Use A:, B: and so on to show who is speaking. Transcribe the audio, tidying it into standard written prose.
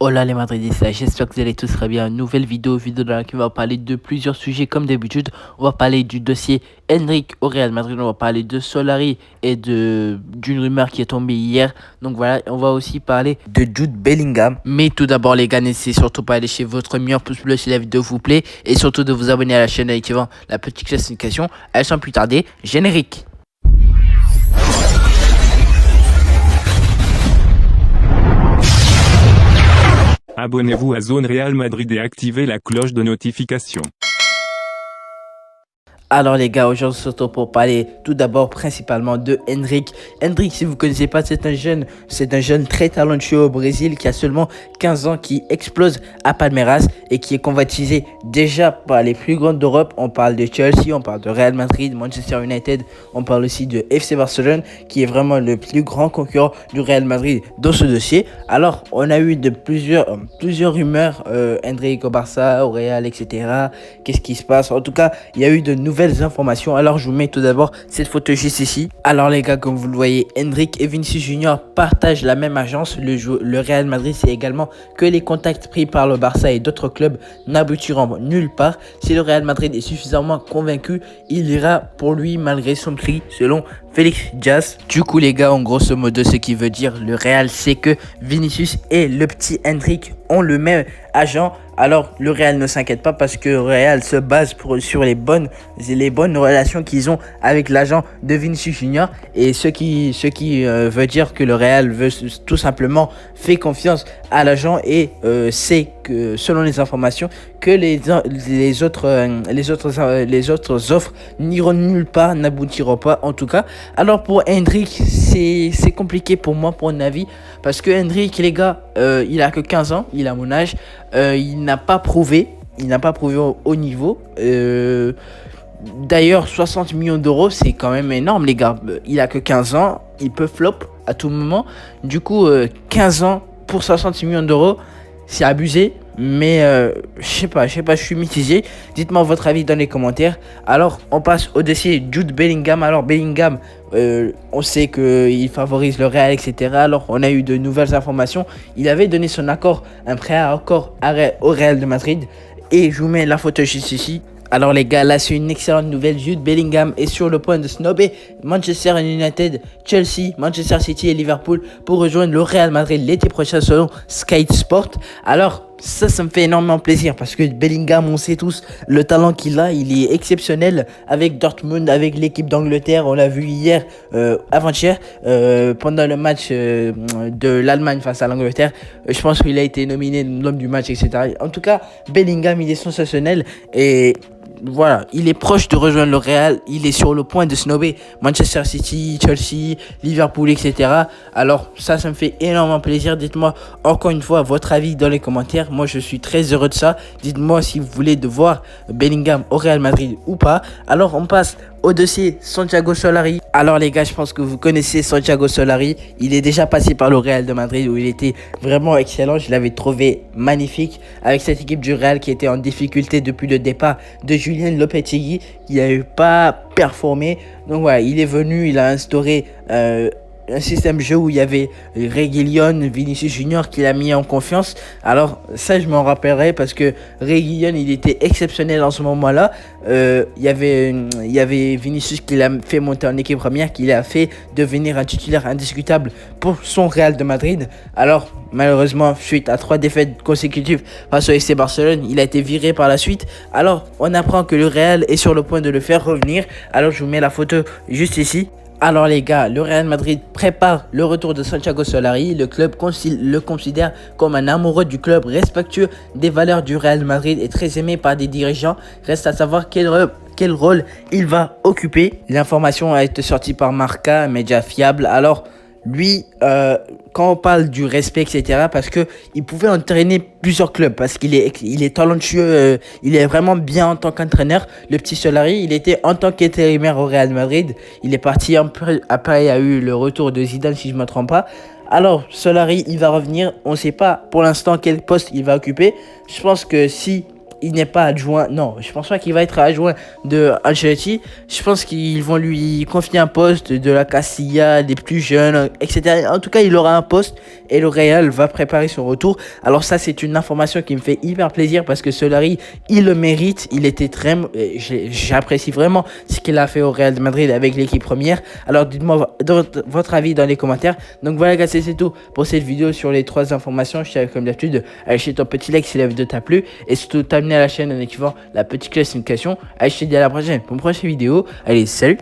A: Hola les Madridistas, j'espère que vous allez tous très bien. Nouvelle vidéo dans laquelle on va parler de plusieurs sujets comme d'habitude. On va parler du dossier Endrick au Real Madrid, on va parler de Solari et d'une rumeur qui est tombée hier. Donc voilà, on va aussi parler de Jude Bellingham. Mais tout d'abord les gars, n'hésitez surtout pas à laisser votre meilleur pouce bleu si la vidéo vous plaît et surtout de vous abonner à la chaîne en activant la petite classification. Allez, sans plus tarder, générique.
B: Abonnez-vous à Zone Real Madrid et activez la cloche de notification.
A: Alors les gars, aujourd'hui surtout pour parler tout d'abord principalement de Endrick. Endrick, si vous ne connaissez pas, c'est un jeune très talentueux au Brésil qui a seulement 15 ans, qui explose à Palmeiras et qui est convoitisé déjà par les plus grandes d'Europe. On parle de Chelsea, on parle de Real Madrid, Manchester United, on parle aussi de FC Barcelone qui est vraiment le plus grand concurrent du Real Madrid dans ce dossier. Alors on a eu plusieurs rumeurs, Endrick au Barça, au Real, etc. Qu'est-ce qui se passe? En tout cas, il y a eu de nouvelles informations. Alors je vous mets tout d'abord cette photo juste ici. Alors les gars, comme vous le voyez, Endrick et Vinicius Junior partagent la même agence. Le Real Madrid sait également que les contacts pris par le Barça et d'autres clubs n'aboutiront nulle part. Si le Real Madrid est suffisamment convaincu, il ira pour lui malgré son prix, selon Félix Jazz. Du coup les gars, en grosso modo, ce qui veut dire le Real sait que Vinicius et le petit Endrick ont le même agent. Alors le Real ne s'inquiète pas parce que le Real se base sur les bonnes relations qu'ils ont avec l'agent de Vinicius Junior, et ce qui veut dire que le Real veut tout simplement faire confiance à l'agent et sait que selon les informations que les autres offres n'iront nulle part, n'aboutiront pas en tout cas. Alors pour Endrick, c'est compliqué pour moi, pour mon avis, parce que Endrick les gars, il a que 15 ans, il a mon âge, il n'a pas prouvé au haut niveau. D'ailleurs 60 millions d'euros c'est quand même énorme les gars. Il a que 15 ans, il peut flop à tout moment. Du coup 15 ans pour 60 millions d'euros, c'est abusé. Mais je sais pas, je suis mitigé. Dites-moi votre avis dans les commentaires. Alors on passe au dossier Jude Bellingham. Alors Bellingham, on sait qu'il favorise le Real, etc. Alors on a eu de nouvelles informations. Il avait donné son accord, un pré-accord au Real de Madrid. Et je vous mets la photo juste ici. Alors les gars, là c'est une excellente nouvelle. Jude Bellingham est sur le point de snobber Manchester United, Chelsea, Manchester City et Liverpool pour rejoindre le Real Madrid l'été prochain selon Sky Sport. Alors ça me fait énormément plaisir parce que Bellingham, on sait tous le talent qu'il a, il est exceptionnel avec Dortmund, avec l'équipe d'Angleterre. On l'a vu hier, avant-hier, pendant le match de l'Allemagne face à l'Angleterre. Je pense qu'il a été nominé l'homme du match, etc. En tout cas, Bellingham, il est sensationnel et voilà, il est proche de rejoindre le Real. Il est sur le point de snobber Manchester City, Chelsea, Liverpool, etc. Alors ça me fait énormément plaisir. Dites-moi encore une fois votre avis dans les commentaires. Moi je suis très heureux de ça. Dites-moi si vous voulez de voir Bellingham au Real Madrid ou pas. Alors on passe au dossier Santiago Solari. Alors les gars, je pense que vous connaissez Santiago Solari. Il est déjà passé par le Real de Madrid où il était vraiment excellent. Je l'avais trouvé magnifique avec cette équipe du Real qui était en difficulté depuis le départ de Julian Lopetegui, qui n'avait pas performé. Donc voilà, il est venu, il a instauré un système de jeu où il y avait Reguilón, Vinicius Junior qui l'a mis en confiance. Alors ça je m'en rappellerai parce que Reguilón il était exceptionnel en ce moment-là. Il y avait Vinicius qui l'a fait monter en équipe première, qui l'a fait devenir un titulaire indiscutable pour son Real de Madrid. Alors malheureusement, suite à 3 défaites consécutives face au FC Barcelone, il a été viré par la suite. Alors on apprend que le Real est sur le point de le faire revenir. Alors je vous mets la photo juste ici. Alors les gars, le Real Madrid prépare le retour de Santiago Solari. Le club le considère comme un amoureux du club, respectueux des valeurs du Real Madrid et très aimé par des dirigeants. Reste à savoir quel rôle il va occuper. L'information a été sortie par Marca, un média fiable. Alors lui, quand on parle du respect, etc., parce que il pouvait entraîner plusieurs clubs, parce qu'il est talentueux, il est vraiment bien en tant qu'entraîneur. Le petit Solari, il était en tant qu'intérimaire au Real Madrid. Il est parti après, il y a eu le retour de Zidane, si je ne me trompe pas. Alors, Solari, il va revenir. On ne sait pas pour l'instant quel poste il va occuper. Je pense que si il n'est pas adjoint. Non, je pense pas qu'il va être adjoint de Ancelotti. Je pense qu'ils vont lui confier un poste de la Castilla, des plus jeunes, etc. En tout cas, il aura un poste et le Real va préparer son retour. Alors ça, c'est une information qui me fait hyper plaisir parce que Solari, il le mérite. Il était très... J'apprécie vraiment ce qu'il a fait au Real de Madrid avec l'équipe première. Alors dites-moi votre avis dans les commentaires. Donc voilà, gars, c'est tout pour cette vidéo sur les 3 informations. Je tiens comme d'habitude à lâcher ton petit like si la vidéo t'a plu et surtout t'amener à la chaîne en activant la petite cloche de notification. Allez, je te dis à la prochaine pour une prochaine vidéo. Allez, salut!